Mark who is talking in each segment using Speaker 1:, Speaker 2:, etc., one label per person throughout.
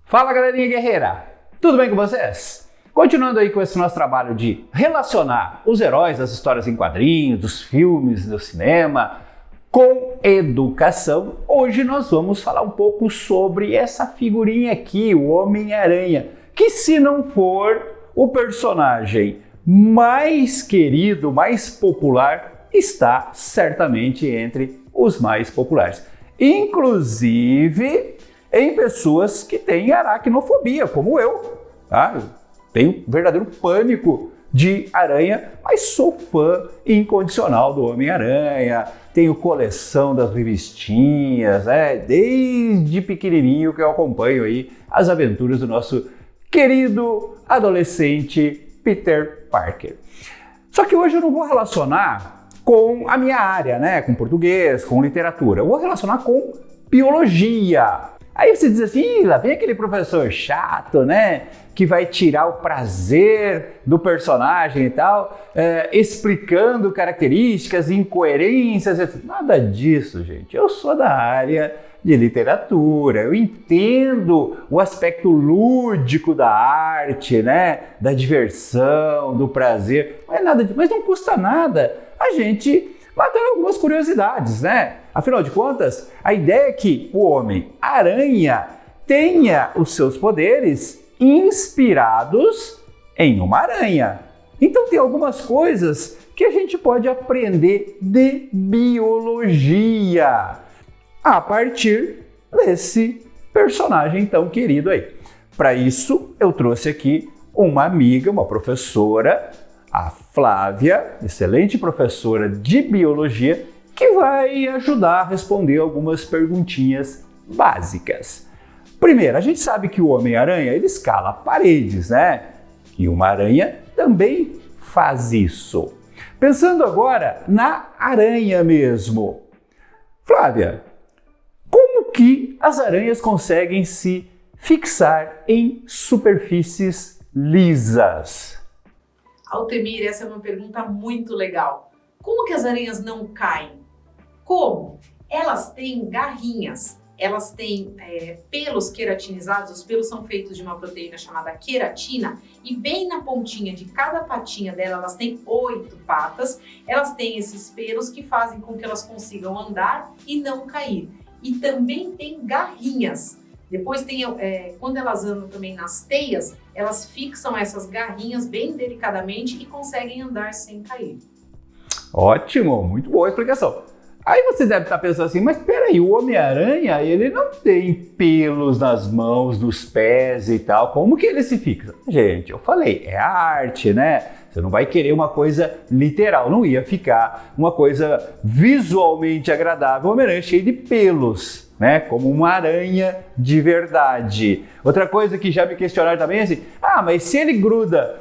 Speaker 1: Fala, galerinha guerreira! Tudo bem com vocês? Continuando aí com esse nosso trabalho de relacionar os heróis das histórias em quadrinhos, dos filmes, do cinema, com educação, hoje nós vamos falar um pouco sobre essa figurinha aqui, o Homem-Aranha, que se não for o personagem mais querido, mais popular, está certamente entre os mais populares. Inclusive em pessoas que têm aracnofobia, como eu. Tá? Eu tenho verdadeiro pânico de aranha, mas sou fã incondicional do Homem-Aranha, tenho coleção das revistinhas, desde pequenininho que eu acompanho aí as aventuras do nosso querido adolescente Peter Parker. Só que hoje eu não vou relacionar com a minha área, né, com português, com literatura, eu vou relacionar com biologia. Aí você diz assim, lá vem aquele professor chato, né, que vai tirar o prazer do personagem e tal, explicando características, incoerências, nada disso, gente. Eu sou da área de literatura, eu entendo o aspecto lúdico da arte, né, da diversão, do prazer, não é nada disso, mas não custa nada a gente matar algumas curiosidades, né? Afinal de contas, a ideia é que o Homem-Aranha tenha os seus poderes inspirados em uma aranha. Então tem algumas coisas que a gente pode aprender de biologia a partir desse personagem tão querido aí. Para isso, eu trouxe aqui uma amiga, uma professora, a Flávia, excelente professora de biologia, que vai ajudar a responder algumas perguntinhas básicas. Primeiro, a gente sabe que o Homem-Aranha, ele escala paredes, né? E uma aranha também faz isso. Pensando agora na aranha mesmo. Flávia, como que as aranhas conseguem se fixar em superfícies lisas?
Speaker 2: Altemir, essa é uma pergunta muito legal. Como que as aranhas não caem? Como? Elas têm garrinhas, elas têm pelos queratinizados, os pelos são feitos de uma proteína chamada queratina e bem na pontinha de cada patinha dela, elas têm 8 patas, elas têm esses pelos que fazem com que elas consigam andar e não cair. E também tem garrinhas. Depois tem, quando elas andam também nas teias, elas fixam essas garrinhas bem delicadamente e conseguem andar sem cair.
Speaker 1: Ótimo, muito boa explicação. Aí você deve estar pensando assim, mas peraí, o Homem-Aranha, ele não tem pelos nas mãos, nos pés e tal, como que ele se fixa? Gente, eu falei, é a arte, né? Você não vai querer uma coisa literal, não ia ficar uma coisa visualmente agradável, o Homem-Aranha cheio de pelos, né? Como uma aranha de verdade. Outra coisa que já me questionaram também é assim, mas se ele gruda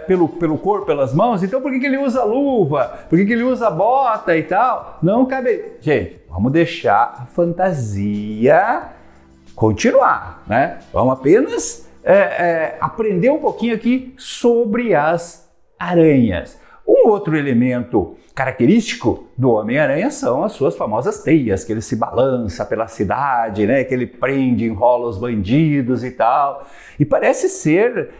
Speaker 1: pelo corpo, pelas mãos, então por que ele usa luva? Por que ele usa bota e tal? Não cabe. Gente, vamos deixar a fantasia continuar, né? Vamos apenas aprender um pouquinho aqui sobre as aranhas. Um outro elemento característico do Homem-Aranha são as suas famosas teias, que ele se balança pela cidade, né? Que ele prende, enrola os bandidos e tal. E parece ser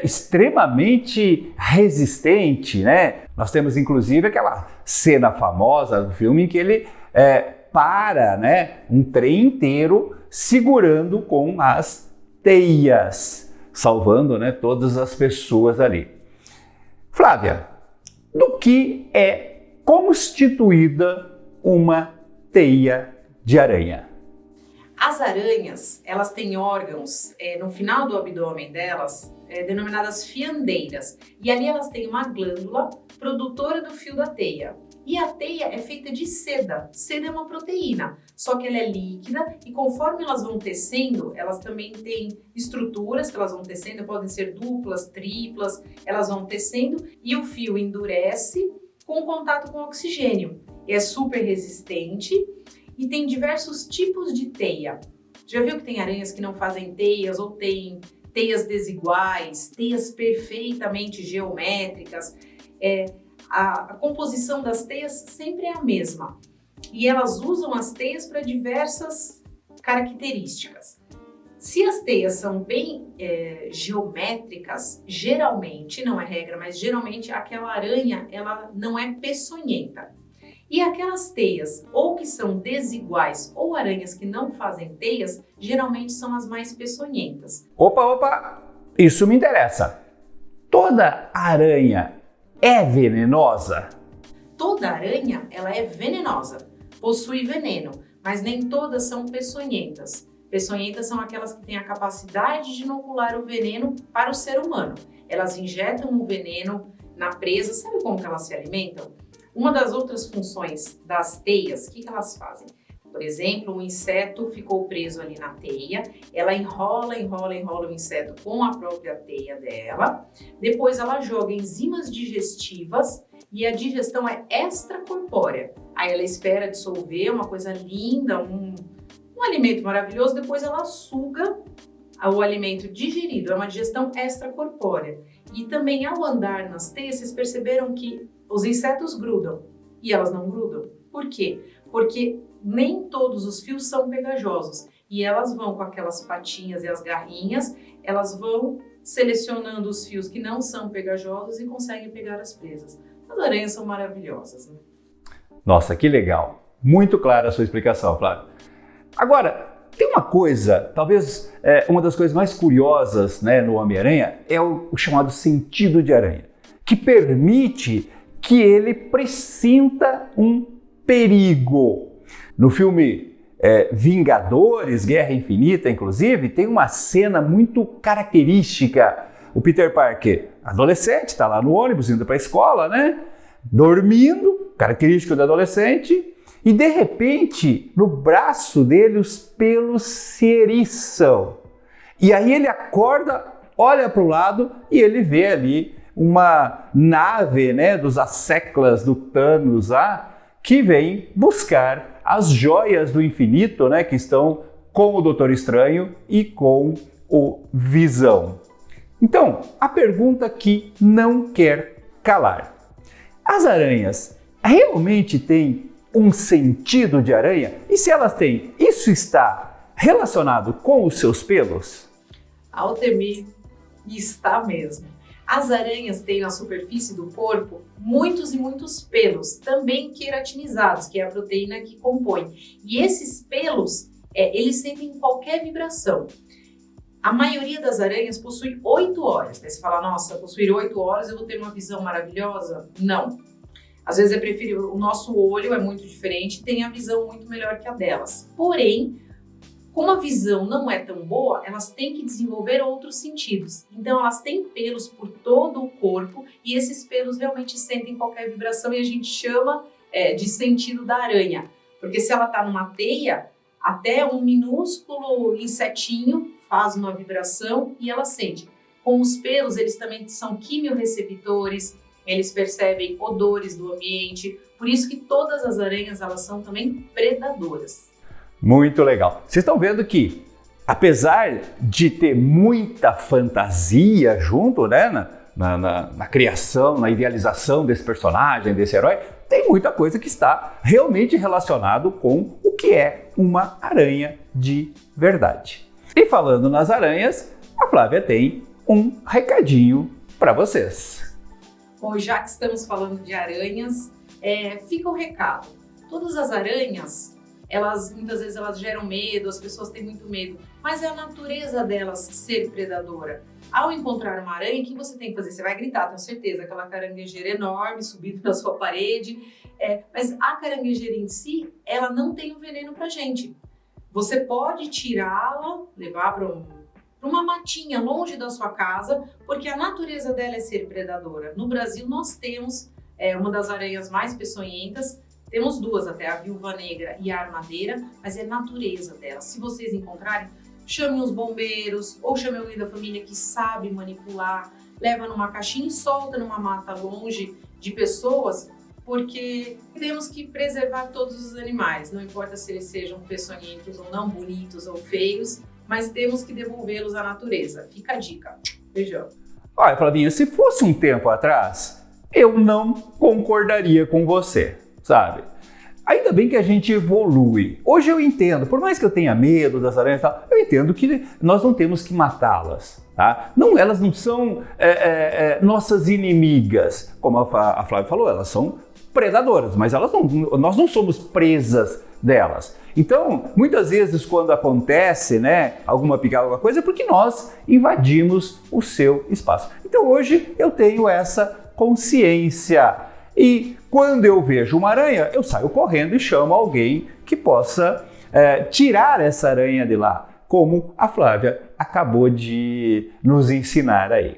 Speaker 1: extremamente resistente, né? Nós temos inclusive aquela cena famosa do filme em que ele para, né, um trem inteiro segurando com as teias, salvando, né, todas as pessoas ali. Flávia, do que é constituída uma teia de aranha?
Speaker 2: As aranhas, elas têm órgãos no final do abdômen delas, denominadas fiandeiras. E ali elas têm uma glândula produtora do fio da teia. E a teia é feita de seda. Seda é uma proteína, só que ela é líquida e conforme elas vão tecendo, elas também têm estruturas que elas vão tecendo, podem ser duplas, triplas, elas vão tecendo e o fio endurece com contato com oxigênio. É super resistente e tem diversos tipos de teia. Já viu que tem aranhas que não fazem teias ou tem teias desiguais, teias perfeitamente geométricas? A composição das teias sempre é a mesma e elas usam as teias para diversas características. Se as teias são bem geométricas, geralmente, não é regra, mas geralmente aquela aranha ela não é peçonhenta. E aquelas teias ou que são desiguais ou aranhas que não fazem teias, geralmente são as mais peçonhentas.
Speaker 1: Opa! Isso me interessa. Toda aranha é venenosa?
Speaker 2: Toda aranha ela é venenosa, possui veneno, mas nem todas são peçonhentas. Peçonhentas são aquelas que têm a capacidade de inocular o veneno para o ser humano. Elas injetam o veneno na presa. Sabe como que elas se alimentam? Uma das outras funções das teias, o que elas fazem? Por exemplo, um inseto ficou preso ali na teia, ela enrola o inseto com a própria teia dela, depois ela joga enzimas digestivas e a digestão é extracorpórea. Aí ela espera dissolver, uma coisa linda, um alimento maravilhoso, depois ela suga o alimento digerido, é uma digestão extracorpórea. E também ao andar nas teias, vocês perceberam que os insetos grudam e elas não grudam. Por quê? Porque nem todos os fios são pegajosos e elas vão com aquelas patinhas e as garrinhas, elas vão selecionando os fios que não são pegajosos e conseguem pegar as presas. As aranhas são maravilhosas, né?
Speaker 1: Nossa, que legal! Muito clara a sua explicação, Flávio. Agora, tem uma coisa, talvez uma das coisas mais curiosas, né, no Homem-Aranha é o chamado sentido de aranha, que permite que ele pressinta um perigo. No filme Vingadores, Guerra Infinita, inclusive, tem uma cena muito característica. O Peter Parker, adolescente, está lá no ônibus indo para a escola, né, dormindo, característico do adolescente. E de repente, no braço dele, os pelos se eriçam. E aí ele acorda, olha para o lado e ele vê ali uma nave, né, dos Asseclas do Thanos lá, que vem buscar as joias do infinito, né, que estão com o Doutor Estranho e com o Visão. Então, a pergunta que não quer calar. As aranhas realmente têm um sentido de aranha? E se elas têm, isso está relacionado com os seus pelos?
Speaker 2: Altemir, está mesmo. As aranhas têm na superfície do corpo muitos e muitos pelos, também queratinizados, que é a proteína que compõe. E esses pelos, eles sentem qualquer vibração. A maioria das aranhas possui 8 olhos. Aí você fala, nossa, possuir 8 olhos eu vou ter uma visão maravilhosa? Não. Às vezes é preferível, o nosso olho é muito diferente, tem a visão muito melhor que a delas. Porém, como a visão não é tão boa, elas têm que desenvolver outros sentidos. Então elas têm pelos por todo o corpo e esses pelos realmente sentem qualquer vibração e a gente chama de sentido da aranha. Porque se ela está numa teia, até um minúsculo insetinho faz uma vibração e ela sente. Com os pelos, eles também são quimiorreceptores, eles percebem odores do ambiente, por isso que todas as aranhas elas são também predadoras.
Speaker 1: Muito legal. Vocês estão vendo que, apesar de ter muita fantasia junto, né, na criação, na idealização desse personagem, desse herói, tem muita coisa que está realmente relacionado com o que é uma aranha de verdade. E falando nas aranhas, a Flávia tem um recadinho para vocês.
Speaker 2: Bom, já que estamos falando de aranhas, fica o recado. Todas as aranhas, muitas vezes elas geram medo, as pessoas têm muito medo, mas é a natureza delas ser predadora. Ao encontrar uma aranha, o que você tem que fazer? Você vai gritar, tenho certeza, aquela caranguejeira enorme subindo na sua parede, mas a caranguejeira em si, ela não tem o veneno pra gente. Você pode tirá-la, levar para uma matinha longe da sua casa, porque a natureza dela é ser predadora. No Brasil nós temos uma das aranhas mais peçonhentas, temos duas até, a viúva negra e a armadeira, mas é a natureza dela. Se vocês encontrarem, chame os bombeiros ou chame alguém da família que sabe manipular, leva numa caixinha e solta numa mata longe de pessoas, porque temos que preservar todos os animais, não importa se eles sejam peçonhentos ou não, bonitos ou feios, mas temos que devolvê-los à natureza. Fica a dica. Beijão.
Speaker 1: Olha, Flavinha, se fosse um tempo atrás, eu não concordaria com você, sabe? ainda bem que a gente evolui. Hoje eu entendo, por mais que eu tenha medo das aranhas e tal, eu entendo que nós não temos que matá-las. Tá? Não, elas não são nossas inimigas, como a Flávia falou, elas são predadoras, mas nós não somos presas delas. Então, muitas vezes quando acontece, né, alguma picada, alguma coisa, é porque nós invadimos o seu espaço. Então hoje eu tenho essa consciência e quando eu vejo uma aranha, eu saio correndo e chamo alguém que possa tirar essa aranha de lá, como a Flávia acabou de nos ensinar aí.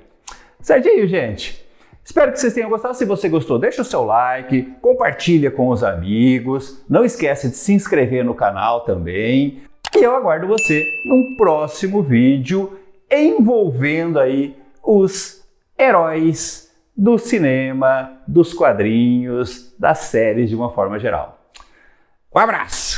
Speaker 1: Certinho, gente? Espero que vocês tenham gostado. Se você gostou, deixa o seu like, compartilha com os amigos, não esquece de se inscrever no canal também. E eu aguardo você num próximo vídeo envolvendo aí os heróis do cinema, dos quadrinhos, das séries de uma forma geral. Um abraço!